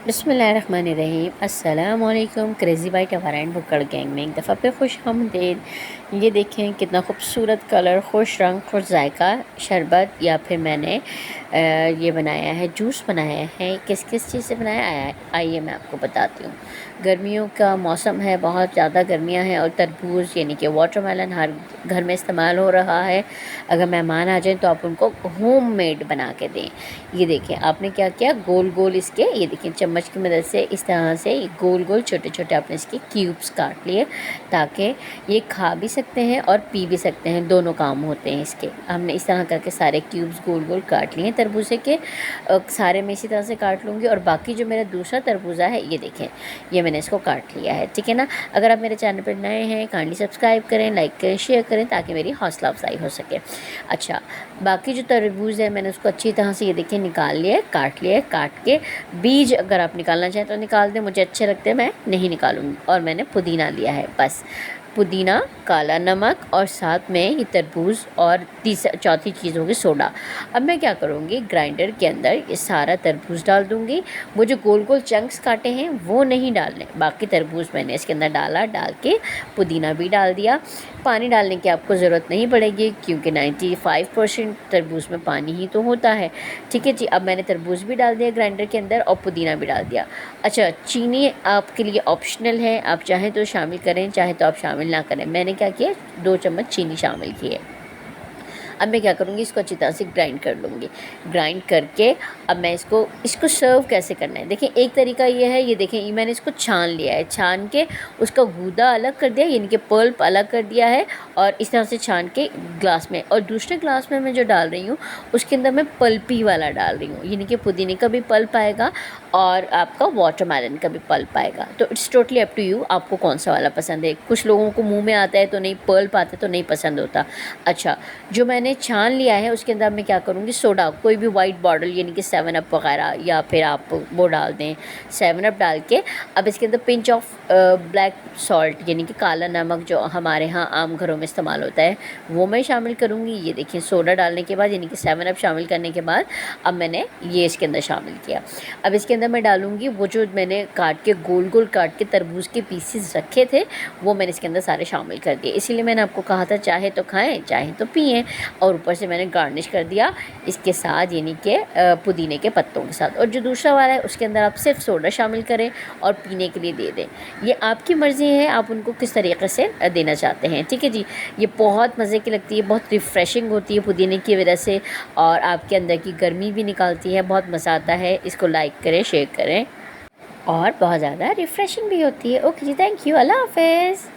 बिस्मिल्लाहिर्रहमानिर्रहीम। अस्सलाम वालेकुम। Crazy bite hour and Bukkad gang में एक दफ़ा पे खुश आमदीद। ये देखें कितना खूबसूरत कलर, खुश रंग, खुश जायका शरबत या फिर मैंने ये बनाया है, जूस बनाया है। किस किस चीज़ से बनाया है आइए मैं आपको बताती हूँ। गर्मियों का मौसम है, बहुत ज़्यादा गर्मियाँ हैं और तरबूज़ यानी कि वाटरमेलन हर घर में इस्तेमाल हो रहा है। अगर मेहमान आ जाएँ तो आप उनको होममेड बना के दें। ये देखिए आपने क्या किया, गोल गोल इसके, ये देखिए चम्मच की मदद से इस तरह से गोल गोल छोटे छोटे आपने इसके क्यूब्स काट लिए, ताकि ये खा भी सकते हैं और पी भी सकते हैं, दोनों काम होते हैं इसके। हमने इस तरह करके सारे क्यूब्स गोल गोल काट लिए तरबूजे के। सारे मैं इसी तरह से काट लूँगी और बाकी जो मेरा दूसरा तरबूजा है ये देखें, ये मैंने इसको काट लिया है, ठीक है ना। अगर आप मेरे चैनल पर नए हैं काइंडली सब्सक्राइब करें, लाइक करें, शेयर करें ताकि मेरी हौसला अफजाई हो सके। अच्छा, बाकी जो तरबूज है मैंने उसको अच्छी तरह से ये देखिए निकाल लिया है, काट लिया है। काट के बीज अगर आप निकालना चाहें तो निकाल दें, मुझे अच्छे लगते हैं, मैं नहीं निकालूंगी। और मैंने पुदीना लिया है, बस पुदीना, काला नमक और साथ में ये तरबूज और चौथी चीज़ होगी सोडा। अब मैं क्या करूँगी, ग्राइंडर के अंदर ये सारा तरबूज डाल दूँगी। वो जो गोल गोल चंक्स काटे हैं वो नहीं डालने, बाकी तरबूज मैंने इसके अंदर डाला, डाल के पुदीना भी डाल दिया। पानी डालने की आपको ज़रूरत नहीं पड़ेगी क्योंकि 95% तरबूज में पानी ही तो होता है, ठीक है जी। अब मैंने तरबूज भी डाल दिया ग्राइंडर के अंदर और पुदीना भी डाल दिया। अच्छा, चीनी आपके लिए ऑप्शनल है, आप चाहें तो शामिल करें, चाहे तो आप शामिल ना करें। मैंने क्या किया, 2 चम्मच चीनी शामिल की है। अब मैं क्या करूँगी, इसको अच्छी तरह से ग्राइंड कर लूँगी। ग्राइंड करके अब मैं इसको सर्व कैसे करना है, देखिए एक तरीका ये है, ये देखें ये मैंने इसको छान लिया है, छान के उसका गूदा अलग कर दिया, यानी कि पल्प अलग कर दिया है और इस तरह से छान के ग्लास में, और दूसरे ग्लास में मैं जो डाल रही हूँ उसके अंदर मैं पल्पी वाला डाल रही हूँ, यानी कि पुदीने का भी पल्प आएगा और आपका वाटरमेलन का भी पल्प आएगा। तो it's totally up to you, आपको कौन सा वाला पसंद है। कुछ लोगों को मुँह में आता है तो नहीं, पल्प आता है तो नहीं पसंद होता। अच्छा, जो मैंने छान लिया है उसके अंदर मैं क्या करूँगी, सोडा, कोई भी वाइट बॉटल यानी कि 7 अप वगैरह, या फिर आप वो डाल दें 7 अप डाल के। अब इसके अंदर पिंच ऑफ ब्लैक सॉल्ट यानी कि काला नमक जो हमारे यहाँ आम घरों में इस्तेमाल होता है वो मैं शामिल करूँगी। ये देखिए सोडा डालने के बाद यानी कि 7 अप शामिल करने के बाद अब मैंने ये इसके अंदर शामिल किया। अब इसके अंदर मैं डालूँगी वो जो मैंने काट के गोल गोल काट के तरबूज के पीसेस रखे थे वो मैंने इसके अंदर सारे शामिल कर दिए। इसीलिए मैंने आपको कहा था चाहे तो खाएँ चाहे तो पिएँ। और ऊपर से मैंने गार्निश कर दिया इसके साथ यानी कि पुदीने के पत्तों के साथ। और जो दूसरा वाला है उसके अंदर आप सिर्फ सोडा शामिल करें और पीने के लिए दे दें। ये आपकी मर्ज़ी है, आप उनको किस तरीके से देना चाहते हैं, ठीक है जी। ये बहुत मज़े की लगती है, बहुत रिफ़्रेशिंग होती है पुदीने की वजह से और आपके अंदर की गर्मी भी निकालती है, बहुत मज़ा आता है। इसको लाइक करें, शेयर करें और बहुत ज़्यादा रिफ़्रेशिंग भी होती है। ओके जी, थैंक यू, अल्लाह हाफ़िज़।